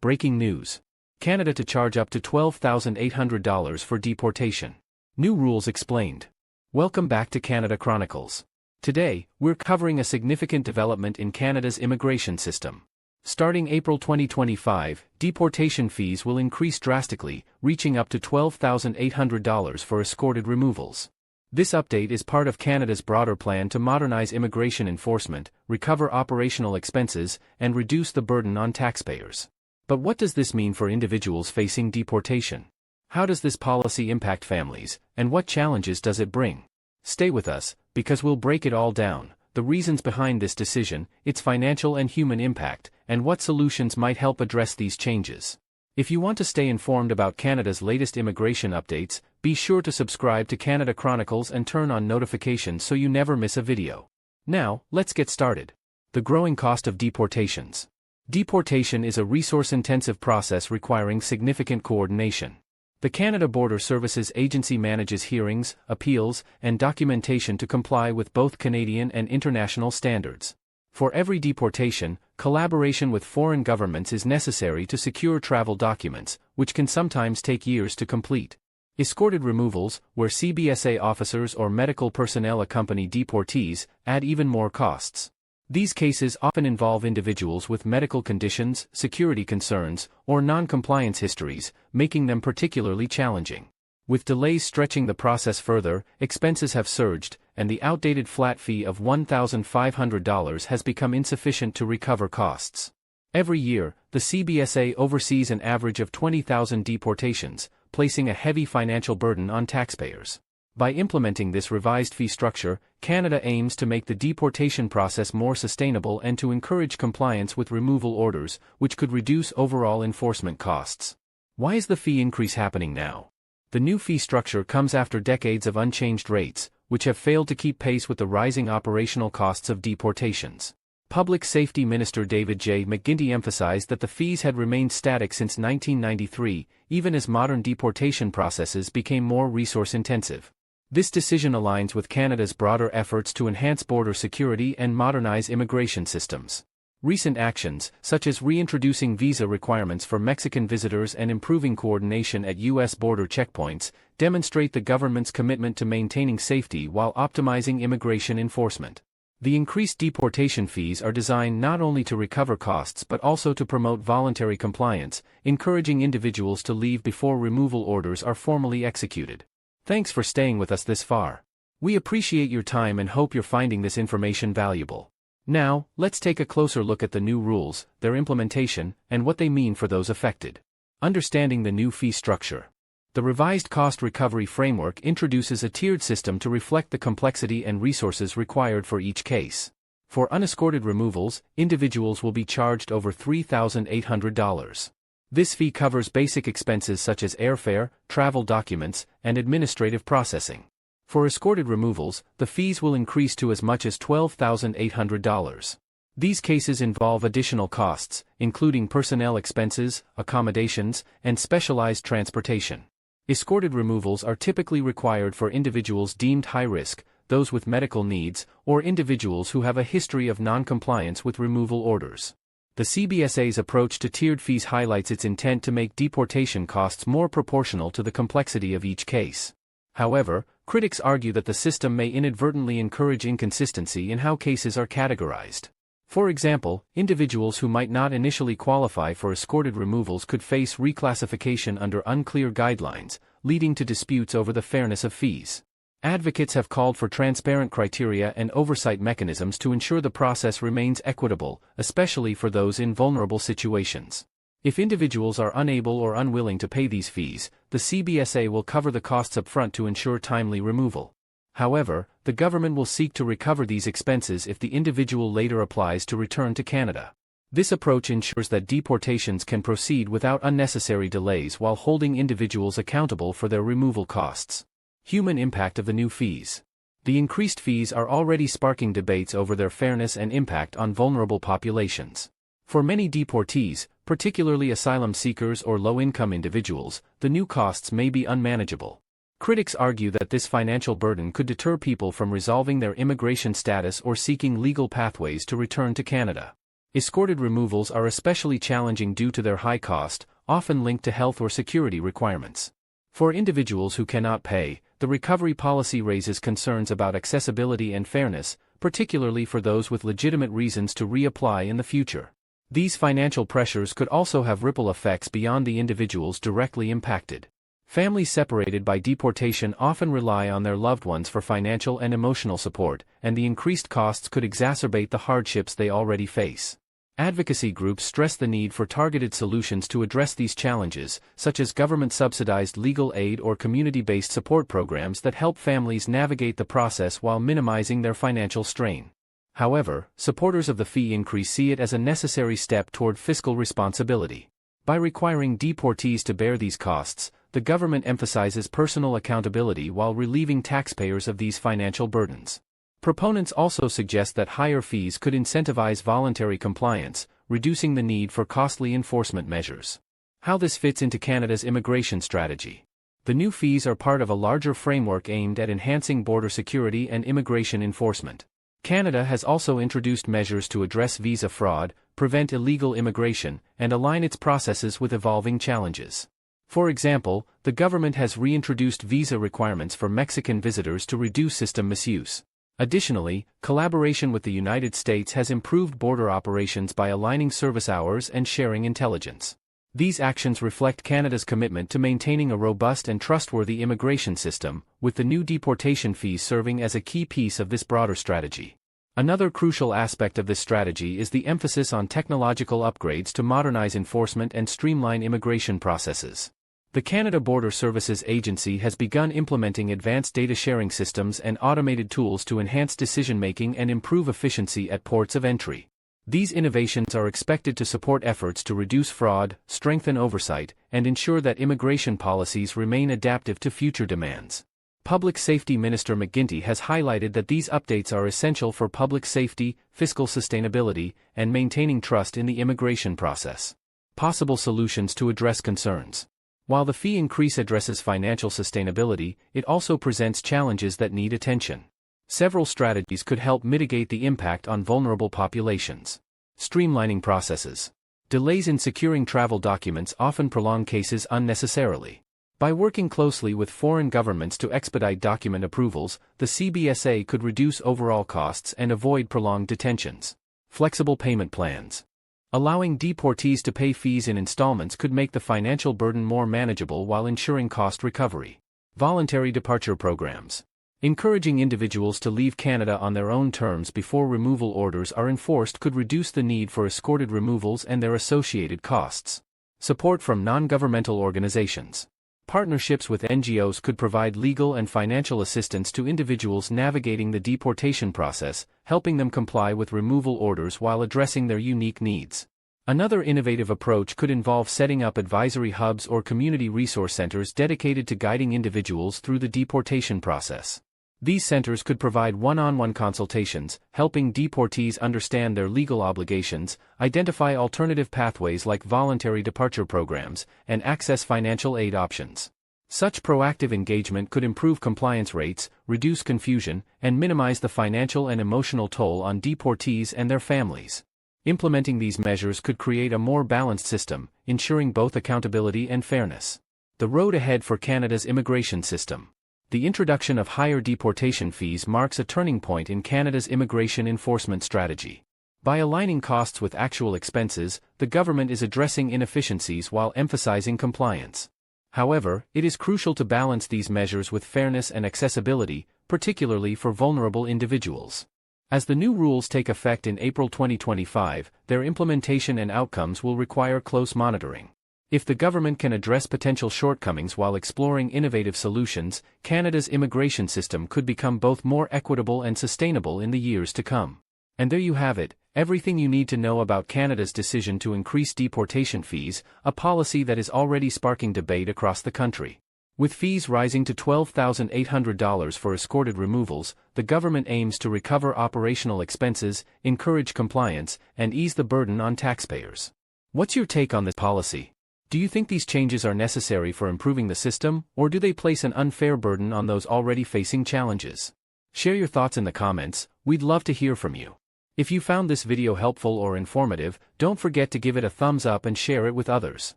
Breaking news. Canada to charge up to $12,800 for deportation. New rules explained. Welcome back to Canada Chronicles. Today, we're covering a significant development in Canada's immigration system. Starting April 2025, deportation fees will increase drastically, reaching up to $12,800 for escorted removals. This update is part of Canada's broader plan to modernize immigration enforcement, recover operational expenses, and reduce the burden on taxpayers. But what does this mean for individuals facing deportation? How does this policy impact families, and what challenges does it bring? Stay with us, because we'll break it all down, the reasons behind this decision, its financial and human impact, and what solutions might help address these changes. If you want to stay informed about Canada's latest immigration updates, be sure to subscribe to Canada Chronicles and turn on notifications so you never miss a video. Now, let's get started. The growing cost of deportations. Deportation is a resource-intensive process requiring significant coordination. The Canada Border Services Agency manages hearings, appeals, and documentation to comply with both Canadian and international standards. For every deportation, collaboration with foreign governments is necessary to secure travel documents, which can sometimes take years to complete. Escorted removals, where CBSA officers or medical personnel accompany deportees, add even more costs. These cases often involve individuals with medical conditions, security concerns, or non-compliance histories, making them particularly challenging. With delays stretching the process further, expenses have surged, and the outdated flat fee of $1,500 has become insufficient to recover costs. Every year, the CBSA oversees an average of 20,000 deportations, placing a heavy financial burden on taxpayers. By implementing this revised fee structure, Canada aims to make the deportation process more sustainable and to encourage compliance with removal orders, which could reduce overall enforcement costs. Why is the fee increase happening now? The new fee structure comes after decades of unchanged rates, which have failed to keep pace with the rising operational costs of deportations. Public Safety Minister David J. McGuinty emphasized that the fees had remained static since 1993, even as modern deportation processes became more resource-intensive. This decision aligns with Canada's broader efforts to enhance border security and modernize immigration systems. Recent actions, such as reintroducing visa requirements for Mexican visitors and improving coordination at U.S. border checkpoints, demonstrate the government's commitment to maintaining safety while optimizing immigration enforcement. The increased deportation fees are designed not only to recover costs but also to promote voluntary compliance, encouraging individuals to leave before removal orders are formally executed. Thanks for staying with us this far. We appreciate your time and hope you're finding this information valuable. Now, let's take a closer look at the new rules, their implementation, and what they mean for those affected. Understanding the new fee structure. The revised cost recovery framework introduces a tiered system to reflect the complexity and resources required for each case. For unescorted removals, individuals will be charged over $3,800. This fee covers basic expenses such as airfare, travel documents, and administrative processing. For escorted removals, the fees will increase to as much as $12,800. These cases involve additional costs, including personnel expenses, accommodations, and specialized transportation. Escorted removals are typically required for individuals deemed high risk, those with medical needs, or individuals who have a history of non-compliance with removal orders. The CBSA's approach to tiered fees highlights its intent to make deportation costs more proportional to the complexity of each case. However, critics argue that the system may inadvertently encourage inconsistency in how cases are categorized. For example, individuals who might not initially qualify for escorted removals could face reclassification under unclear guidelines, leading to disputes over the fairness of fees. Advocates have called for transparent criteria and oversight mechanisms to ensure the process remains equitable, especially for those in vulnerable situations. If individuals are unable or unwilling to pay these fees, the CBSA will cover the costs upfront to ensure timely removal. However, the government will seek to recover these expenses if the individual later applies to return to Canada. This approach ensures that deportations can proceed without unnecessary delays while holding individuals accountable for their removal costs. Human impact of the new fees. The increased fees are already sparking debates over their fairness and impact on vulnerable populations. For many deportees, particularly asylum seekers or low-income individuals, the new costs may be unmanageable. Critics argue that this financial burden could deter people from resolving their immigration status or seeking legal pathways to return to Canada. Escorted removals are especially challenging due to their high cost, often linked to health or security requirements. For individuals who cannot pay, the recovery policy raises concerns about accessibility and fairness, particularly for those with legitimate reasons to reapply in the future. These financial pressures could also have ripple effects beyond the individuals directly impacted. Families separated by deportation often rely on their loved ones for financial and emotional support, and the increased costs could exacerbate the hardships they already face. Advocacy groups stress the need for targeted solutions to address these challenges, such as government-subsidized legal aid or community-based support programs that help families navigate the process while minimizing their financial strain. However, supporters of the fee increase see it as a necessary step toward fiscal responsibility. By requiring deportees to bear these costs, the government emphasizes personal accountability while relieving taxpayers of these financial burdens. Proponents also suggest that higher fees could incentivize voluntary compliance, reducing the need for costly enforcement measures. How this fits into Canada's immigration strategy. The new fees are part of a larger framework aimed at enhancing border security and immigration enforcement. Canada has also introduced measures to address visa fraud, prevent illegal immigration, and align its processes with evolving challenges. For example, the government has reintroduced visa requirements for Mexican visitors to reduce system misuse. Additionally, collaboration with the United States has improved border operations by aligning service hours and sharing intelligence. These actions reflect Canada's commitment to maintaining a robust and trustworthy immigration system, with the new deportation fees serving as a key piece of this broader strategy. Another crucial aspect of this strategy is the emphasis on technological upgrades to modernize enforcement and streamline immigration processes. The Canada Border Services Agency has begun implementing advanced data sharing systems and automated tools to enhance decision-making and improve efficiency at ports of entry. These innovations are expected to support efforts to reduce fraud, strengthen oversight, and ensure that immigration policies remain adaptive to future demands. Public Safety Minister McGuinty has highlighted that these updates are essential for public safety, fiscal sustainability, and maintaining trust in the immigration process. Possible solutions to address concerns. While the fee increase addresses financial sustainability, it also presents challenges that need attention. Several strategies could help mitigate the impact on vulnerable populations. Streamlining processes. Delays in securing travel documents often prolong cases unnecessarily. By working closely with foreign governments to expedite document approvals, the CBSA could reduce overall costs and avoid prolonged detentions. Flexible payment plans. Allowing deportees to pay fees in installments could make the financial burden more manageable while ensuring cost recovery. Voluntary departure programs. Encouraging individuals to leave Canada on their own terms before removal orders are enforced could reduce the need for escorted removals and their associated costs. Support from non-governmental organizations. Partnerships with NGOs could provide legal and financial assistance to individuals navigating the deportation process, helping them comply with removal orders while addressing their unique needs. Another innovative approach could involve setting up advisory hubs or community resource centers dedicated to guiding individuals through the deportation process. These centers could provide one-on-one consultations, helping deportees understand their legal obligations, identify alternative pathways like voluntary departure programs, and access financial aid options. Such proactive engagement could improve compliance rates, reduce confusion, and minimize the financial and emotional toll on deportees and their families. Implementing these measures could create a more balanced system, ensuring both accountability and fairness. The road ahead for Canada's immigration system. The introduction of higher deportation fees marks a turning point in Canada's immigration enforcement strategy. By aligning costs with actual expenses, the government is addressing inefficiencies while emphasizing compliance. However, it is crucial to balance these measures with fairness and accessibility, particularly for vulnerable individuals. As the new rules take effect in April 2025, their implementation and outcomes will require close monitoring. If the government can address potential shortcomings while exploring innovative solutions, Canada's immigration system could become both more equitable and sustainable in the years to come. And there you have it, everything you need to know about Canada's decision to increase deportation fees, a policy that is already sparking debate across the country. With fees rising to $12,800 for escorted removals, the government aims to recover operational expenses, encourage compliance, and ease the burden on taxpayers. What's your take on this policy? Do you think these changes are necessary for improving the system, or do they place an unfair burden on those already facing challenges? Share your thoughts in the comments, we'd love to hear from you. If you found this video helpful or informative, don't forget to give it a thumbs up and share it with others.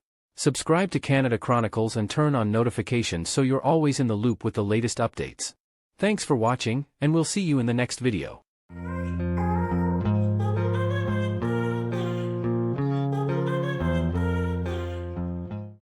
Subscribe to Canada Chronicles and turn on notifications so you're always in the loop with the latest updates. Thanks for watching, and we'll see you in the next video.